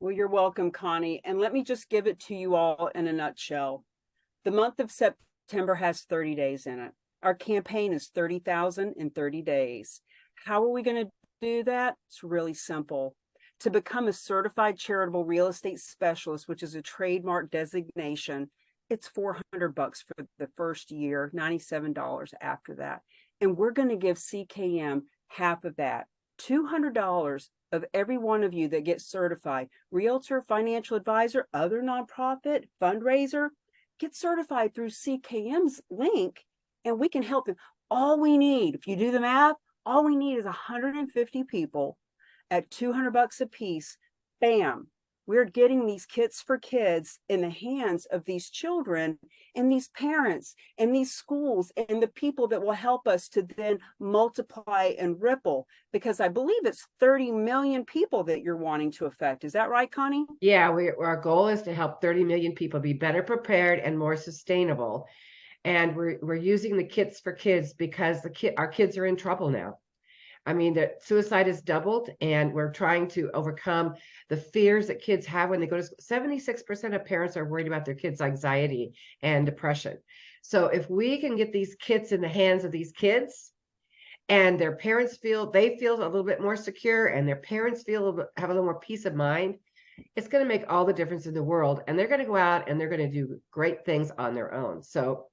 Well, you're welcome, Connie. And let me just give it to you all in a nutshell. The month of September has 30 days in it. Our campaign is 30,000 in 30 days. How are we going to do that? It's really simple. To become a certified charitable real estate specialist, which is a trademark designation, it's $400 for the first year, $97 after that. And we're going to give CKM half of that, $200 of every one of you that gets certified, realtor, financial advisor, other nonprofit, fundraiser, get certified through CKM's link, and we can help them. All we need, if you do the math, all we need is 150 people at $200 a piece. Bam. We're getting these kits for kids in the hands of these children and these parents and these schools and the people that will help us to then multiply and ripple, because I believe it's 30 million people that you're wanting to affect. Is that right, Connie? Yeah, our goal is to help 30 million people be better prepared and more sustainable. And we're using the kits for kids because our kids are in trouble now. I mean, the suicide has doubled, and we're trying to overcome the fears that kids have when they go to school. 76% of parents are worried about their kids' anxiety and depression. So if we can get these kits in the hands of these kids, and their parents feel a little bit more secure, and their parents have a little more peace of mind, it's going to make all the difference in the world. And they're going to go out and they're going to do great things on their own. So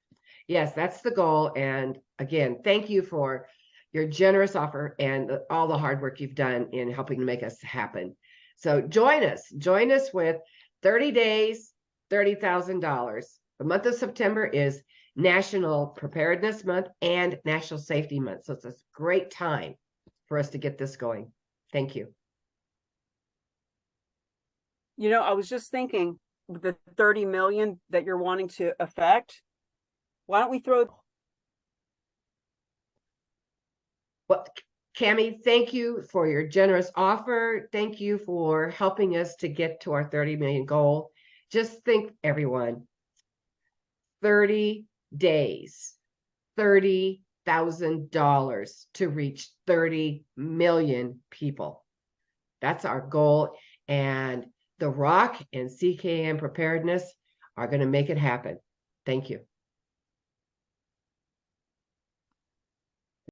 yes, that's the goal. And again, thank you for your generous offer and all the hard work you've done in helping to make us happen. So join us with 30 days, $30,000. The month of September is National Preparedness Month and National Safety Month. So it's a great time for us to get this going. Thank you. You know, I was just thinking, the 30 million that you're wanting to affect, why don't we throw. Well, Cami, thank you for your generous offer. Thank you for helping us to get to our 30 million goal. Just think, everyone, 30 days, $30,000 to reach 30 million people. That's our goal. And The Rock and CKM Preparedness are going to make it happen. Thank you.